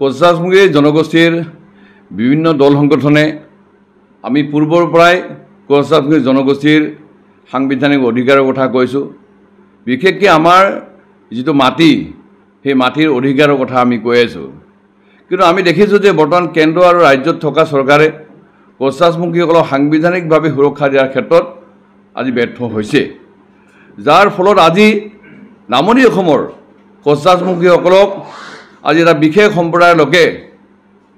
কোচৰাজমুখী জনগোষ্ঠীৰ বিভিন্ন দল সংগঠনে আমি পূৰ্বৰ পৰাই কোচৰাজমুখী জনগোষ্ঠীৰ সাংবিধানিক অধিকাৰৰ কথা কৈছোঁ। বিশেষকৈ আমাৰ যিটো মাটি, সেই মাটিৰ অধিকাৰৰ কথা আমি কৈ আছোঁ। কিন্তু আমি দেখিছোঁ যে বৰ্তমান কেন্দ্ৰ আৰু ৰাজ্যত থকা চৰকাৰে কোচৰাজমুখীসকলক সাংবিধানিকভাৱে সুৰক্ষা দিয়াৰ ক্ষেত্ৰত আজি ব্যৰ্থ হৈছে, যাৰ ফলত আজি নামনি অসমৰ কোচৰাজমুখীসকলক আজি এটা বিশেষ সম্প্ৰদায়ৰ লোকে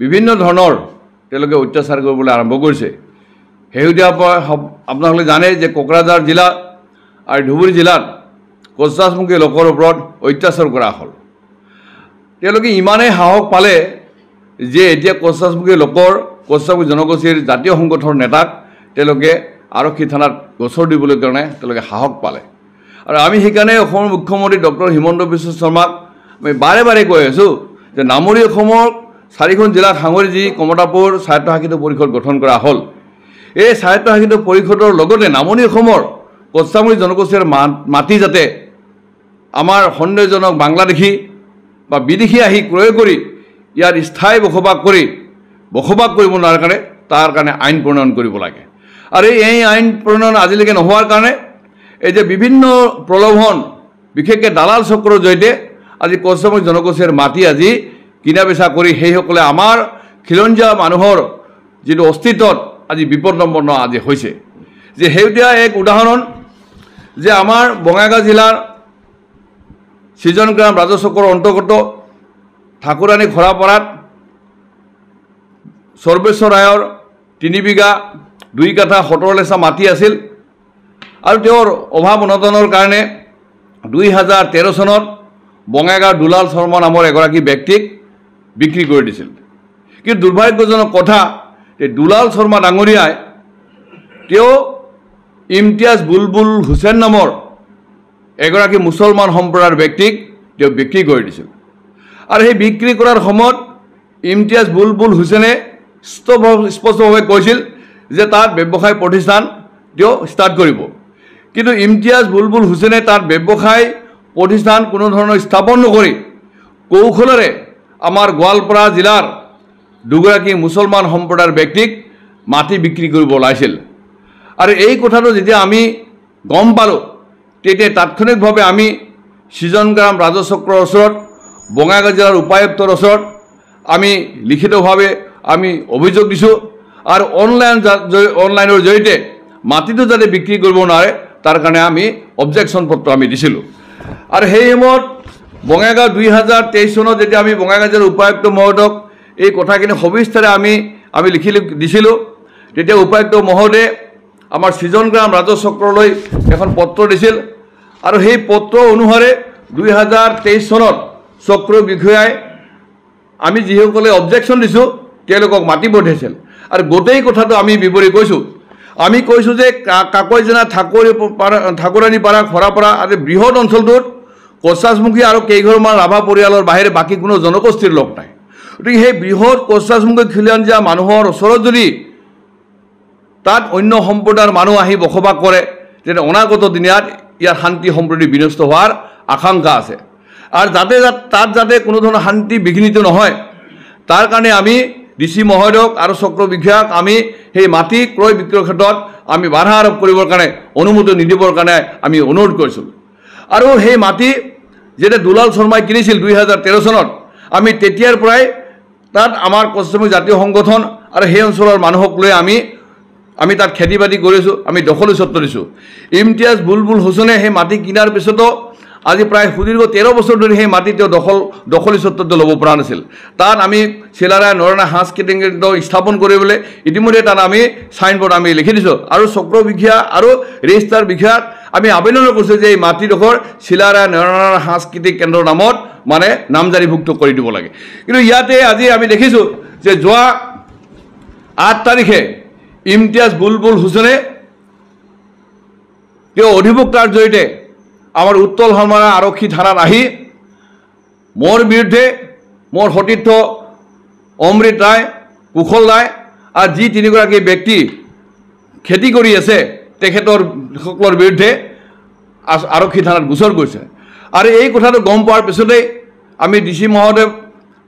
বিভিন্ন ধৰণৰ তেওঁলোকে অত্যাচাৰ কৰিবলৈ আৰম্ভ কৰিছে। শেহতীয়া আপোনালোকে জানে যে কোকৰাঝাৰ জিলা আৰু ধুবুৰী জিলাত কোচৰাজমুখী লোকৰ ওপৰত অত্যাচাৰ কৰা হ'ল। তেওঁলোকে ইমানেই সাহস পালে যে এতিয়া কোচৰাজমুখী কোচৰাজমুখী জনগোষ্ঠীৰ জাতীয় সংগঠনৰ নেতাক তেওঁলোকে আৰক্ষী থানাত গোচৰ দিবলৈ কাৰণে তেওঁলোকে সাহস পালে। আৰু আমি সেইকাৰণে অসমৰ মুখ্যমন্ত্ৰী ডক্টৰ হিমন্ত বিশ্ব শৰ্মাক আমি বাৰে বাৰে কৈ আছোঁ যে নামনি অসমৰ 4খন জিলাক সাঙুৰি যি কমতাপুৰ স্বায়ত্তশাসিত পৰিষদ গঠন কৰা হ'ল, এই স্বায়ত্তশাসিত পৰিষদৰ লগতে নামনি অসমৰ কোচৰাজমুখী জনগোষ্ঠীৰ মাটি যাতে আমাৰ সন্দেহজনক বাংলাদেশী বা বিদেশী আহি ক্ৰয় কৰি ইয়াত স্থায়ী বসবাস কৰিব নোৱাৰাৰ কাৰণে তাৰ কাৰণে আইন প্ৰণয়ন কৰিব লাগে। আৰু এই আইন প্ৰণয়ন আজিলৈকে নোহোৱাৰ কাৰণে এই যে বিভিন্ন প্ৰলোভন, বিশেষকৈ দালাল চক্ৰৰ জৰিয়তে আজি কোচৰাজমুখী জনগোষ্ঠীৰ মাটি আজি কিনা বেচা কৰি সেইসকলে আমাৰ খিলঞ্জীয়া মানুহৰ যিটো অস্তিত্বত আজি বিপদপন্ন আজি হৈছে। যে শেহতীয়া এক উদাহৰণ যে আমাৰ বঙাইগাঁও জিলাৰ সৃজনগ্ৰাম ৰাজচক্ৰৰ অন্তৰ্গত ঠাকুৰাণী খৰাপাৰাত সৰ্বেশ্বৰ ৰায়ৰ 3 বিঘা 2 কাঠা 17 লেচা মাটি আছিল। আৰু তেওঁৰ অভাৱ অনটনৰ কাৰণে 2013 চনত বঙাইগাঁৱৰ দুলাল শৰ্মা নামৰ এগৰাকী ব্যক্তিক বিক্ৰী কৰি দিছিল। কিন্তু দুৰ্ভাগ্যজনক কথা যে দুলাল শৰ্মা ডাঙৰীয়াই তেওঁ ইমতিয়াজ বুলবুল হুছেইন নামৰ এগৰাকী মুছলমান সম্প্ৰদায়ৰ ব্যক্তিক তেওঁ বিক্ৰী কৰি দিছিল। আৰু সেই বিক্ৰী কৰাৰ সময়ত ইমতিয়াজ বুলবুল হুছেইনে স্পষ্টভাৱে কৈছিল যে তাত ব্যৱসায় প্ৰতিষ্ঠান তেওঁ ষ্টাৰ্ট কৰিব। কিন্তু ইমতিয়াজ বুলবুল হুছেইনে তাত ব্যৱসায় প্ৰতিষ্ঠান কোনো ধৰণৰ স্থাপন নকৰি কৌশলেৰে আমাৰ গোৱালপাৰা জিলাৰ দুগৰাকী মুছলমান সম্প্ৰদায়ৰ ব্যক্তিক মাটি বিক্ৰী কৰিব ওলাইছিল। আৰু এই কথাটো যেতিয়া আমি গম পালোঁ, তেতিয়া তাৎক্ষণিকভাৱে আমি সৃজনগ্ৰাম ৰাজচক্ৰৰ ওচৰত, বঙাইগাঁও জিলাৰ উপায়ুক্তৰ ওচৰত আমি লিখিতভাৱে আমি অভিযোগ দিছোঁ। আৰু অনলাইনৰ জৰিয়তে মাটিটো যাতে বিক্ৰী কৰিব নোৱাৰে তাৰ কাৰণে আমি অবজেকশ্যন পত্ৰ আমি দিছিলোঁ। আৰু সেই সময়ত বঙাইগাঁও 2023 চনত যেতিয়া আমি বঙাইগাঁও জিলাৰ উপায়ুক্ত মহোদয়ক এই কথাখিনি সবিস্তাৰে আমি দিছিলোঁ, তেতিয়া উপায়ুক্ত মহোদয়ে আমাৰ সৃজনগ্ৰাম ৰাজচক্ৰলৈ এখন পত্ৰ দিছিল। আৰু সেই পত্ৰ অনুসাৰে 2023 চনত চক্ৰ বিষয়াই আমি যিসকলে অবজেকশ্যন দিছোঁ তেওঁলোকক মাতি পঠিয়াইছিল। আৰু গোটেই কথাটো আমি বিৱৰি কৈছোঁ। আমি কৈছোঁ যে কাকৈজনা ঠাকুৰাণী পাৰা খৰাপাৰা আদি বৃহৎ অঞ্চলটোত কোচৰাজমুখী আৰু কেইঘৰমান ৰাভা পৰিয়ালৰ বাহিৰে বাকী কোনো জনগোষ্ঠীৰ লোক নাই। গতিকে সেই বৃহৎ কোচৰাজমুখী খিলঞ্জীয়া মানুহৰ ওচৰত যদি তাত অন্য সম্প্ৰদায়ৰ মানুহ আহি বসবাস কৰে, তেতিয়া অনাগত দিনত ইয়াৰ শান্তি সম্প্ৰীতি বিনষ্ট হোৱাৰ আশংকা আছে। আৰু তাত যাতে কোনো ধৰণৰ শান্তি বিঘ্নিত নহয় তাৰ কাৰণে আমি DC মহোদয়ক আৰু চক্ৰ বিষয়াক আমি সেই মাটি ক্ৰয় বিক্ৰয়ৰ ক্ষেত্ৰত আমি বাধা আৰোপ কৰিবৰ কাৰণে, অনুমতি নিদিবৰ কাৰণে আমি অনুৰোধ কৰিছিলোঁ। আৰু সেই মাটি যেতিয়া দুলাল শৰ্মাই কিনিছিল 2013 চনত, আমি তেতিয়াৰ পৰাই তাত আমাৰ কোচৰাজমুখী জাতীয় সংগঠন আৰু সেই অঞ্চলৰ মানুহক লৈ আমি তাত খেতি বাতি কৰিছোঁ, আমি দখলী স্বত্ব দিছোঁ। ইমতিয়াজ বুলবুল হুছেইনে সেই মাটি কিনাৰ পিছতো আজি প্ৰায় সুদীৰ্ঘ 13 বছৰ ধৰি সেই মাটি তেওঁ দখলী স্বত্বটো ল'ব পৰা নাছিল। তাত আমি চিলাৰায় নৰনাৰায়ণ সাংস্কৃতিক কেন্দ্ৰ স্থাপন কৰিবলৈ ইতিমধ্যে তাত আমি চাইনবোৰ্ড আমি লিখি দিছোঁ। আৰু চক্ৰ বিষয়া আৰু ৰেজিষ্টাৰ বিষয়াক আমি আবেদন কৰিছোঁ যে এই মাটিডোখৰ চিলাৰায় নৰনাৰায়ণ সাংস্কৃতিক কেন্দ্ৰৰ নামত মানে নামজাৰিভুক্ত কৰি দিব লাগে। কিন্তু ইয়াতে আজি আমি দেখিছোঁ যে যোৱা 8 তাৰিখে ইমতিয়াজ বুলবুল হুছেইনে তেওঁ অধিবক্তাৰ জৰিয়তে আমাৰ উত্তল হালমাৰা আৰক্ষী থানাত আহি মোৰ বিৰুদ্ধে মোৰ সতীৰ্থ অমৃত ৰায়, কুশল ৰায় আৰু যি 3গৰাকী ব্যক্তি খেতি কৰি আছে তেখেতসকলৰ বিৰুদ্ধে আৰক্ষী থানাত গোচৰ কৰিছে। আৰু এই কথাটো গম পোৱাৰ পিছতেই আমি DC মহোদয়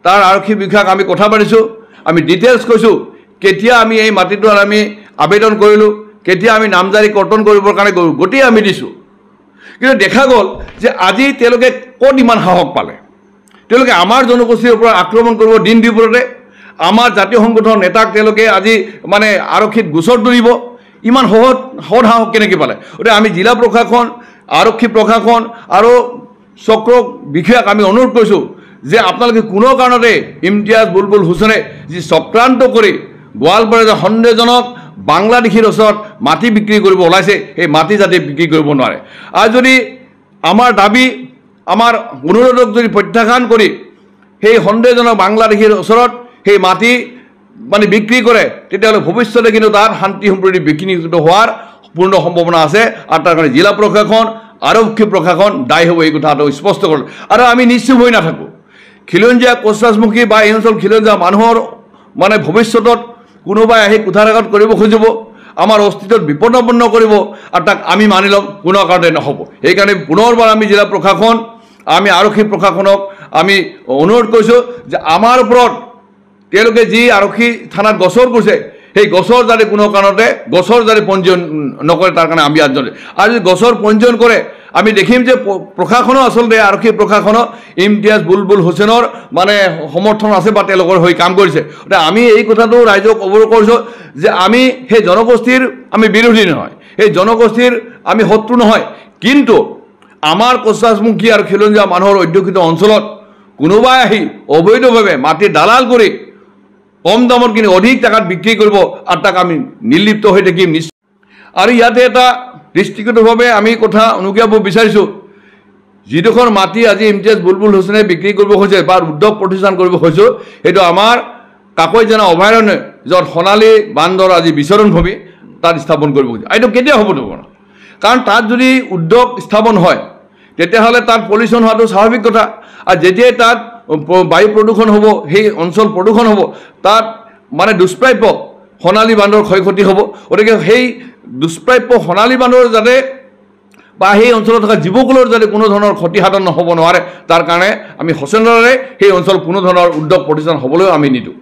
তাৰ আৰক্ষী বিষয়াক আমি কথা পাতিছোঁ, আমি ডিটেইলছ কৈছোঁ, কেতিয়া আমি এই মাটিটোৰ আমি আবেদন কৰিলোঁ, কেতিয়া আমি নামজাৰি কৰ্তন কৰিবৰ কাৰণে গোটেই আমি দিছোঁ। কিন্তু দেখা গ'ল যে আজি তেওঁলোকে ক'ত ইমান সাহস পালে। তেওঁলোকে আমাৰ জনগোষ্ঠীৰ ওপৰত আক্ৰমণ কৰিব দিন দুপৰতে, আমাৰ জাতীয় সংগঠনৰ নেতাক তেওঁলোকে আজি মানে আৰক্ষীত গোচৰ তুলিব, ইমান সদ সাহস কেনেকৈ পালে। গতিকে আমি জিলা প্ৰশাসন, আৰক্ষী প্ৰশাসন আৰু চক্ৰ বিষয়াক আমি অনুৰোধ কৰিছোঁ যে আপোনালোকে কোনো কাৰণতে ইমতিয়াজ বুলবুল হুছেইনে যি চক্ৰান্ত কৰি গোৱালপাৰা যে সন্দেহজনক বাংলাদেশীৰ ওচৰত মাটি বিক্ৰী কৰিব ওলাইছে, সেই মাটি যাতে বিক্ৰী কৰিব নোৱাৰে। আৰু যদি আমাৰ দাবী, আমাৰ অনুৰোধক যদি প্ৰত্যাখ্যান কৰি সেই সন্দেহজনক বাংলাদেশীৰ ওচৰত সেই মাটি মানে বিক্ৰী কৰে, তেতিয়াহ'লে ভৱিষ্যতে কিন্তু তাত শান্তি সম্প্ৰীতি বিঘ্নিত হোৱাৰ পূৰ্ণ সম্ভাৱনা আছে। আৰু তাৰ কাৰণে জিলা প্ৰশাসন, আৰক্ষী প্ৰশাসন দায়ী হ'ব, এই কথাটো স্পষ্ট কৰিলোঁ। আৰু আমি নিশ্চয় হৈ নাথাকোঁ। খিলঞ্জীয়া কোচৰাজমুখী বা এই অঞ্চল খিলঞ্জীয়া মানুহৰ মানে ভৱিষ্যতত কোনোবাই আহি কুঠাৰাঘাত কৰিব খুজিব, আমাৰ অস্তিত্বত বিপদাপন্ন কৰিব, আৰু তাক আমি মানি ল'ম, কোনো কাৰণতে নহ'ব। সেইকাৰণে পুনৰবাৰ আমি জিলা প্ৰশাসন, আমি আৰক্ষী প্ৰশাসনক আমি অনুৰোধ কৰিছোঁ যে আমাৰ ওপৰত তেওঁলোকে যি আৰক্ষী থানাত গোচৰ কৰিছে, সেই গোচৰ যাতে কোনো কাৰণতে গোচৰ যাতে পঞ্জীয়ন নকৰে, তাৰ কাৰণে আমি আয়োজন। আৰু যদি গোচৰ পঞ্জীয়ন কৰে, আমি দেখিম যে প্ৰশাসনো আচলতে আৰক্ষী প্ৰশাসনৰ ইমতিয়াজ বুলবুল হুছেইনৰ মানে সমৰ্থন আছে বা তেওঁলোকৰ হৈ কাম কৰিছে। গতিকে আমি এই কথাটো ৰাইজক অৱগত কৰিছোঁ যে আমি সেই জনগোষ্ঠীৰ আমি বিৰোধী নহয়, সেই জনগোষ্ঠীৰ আমি শত্ৰু নহয়। কিন্তু আমাৰ কোচৰাজমুখী আৰু খিলঞ্জীয়া মানুহৰ অধ্যুষিত অঞ্চলত কোনোবাই আহি অবৈধভাৱে মাটি দালাল কৰি কম দামত কিনি অধিক টাকাত বিক্ৰী কৰিব, আৰু তাক আমি নিৰ্লিপ্ত হৈ থাকিম নিশ্চয়। আৰু ইয়াতে এটা দৃষ্টিগতভাৱে আমি কথা অনুজ্ঞাব বিচাৰিছোঁ, যিডোখৰ মাটি আজি ইমতিয়াজ বুলবুল হুছেইনে বিক্ৰী কৰিব খুজিছে বা উদ্যোগ প্ৰতিষ্ঠান কৰিব খুজিছোঁ, সেইটো আমাৰ কাকৈজানা অভয়াৰণ্য, য'ত সোণালী বান্দৰ আজি বিচৰণভূমি, তাত স্থাপন কৰিব খুজিছে। এইটো কেতিয়া হ'ব নোৱাৰে, কাৰণ তাত যদি উদ্যোগ স্থাপন হয় তেতিয়াহ'লে তাত পলিউশ্যন হোৱাটো স্বাভাৱিক কথা। আৰু যেতিয়াই তাত বায়ু প্ৰদূষণ হ'ব, সেই অঞ্চল প্ৰদূষণ হ'ব, তাত মানে দুষ্প্ৰাপ্য সোণালী বান্দৰ ক্ষয় ক্ষতি হ'ব। গতিকে সেই দুষ্প্ৰাপ্য সোণালী বান্দৰ যাতে বা সেই অঞ্চলত থকা জীৱকুলৰ যাতে কোনো ধৰণৰ ক্ষতিসাধন নহ'ব নোৱাৰে, তাৰ কাৰণে আমি সচেতনতাৰে সেই অঞ্চল কোনো ধৰণৰ উদ্যোগ প্ৰতিষ্ঠান হ'বলৈও আমি নিদিওঁ।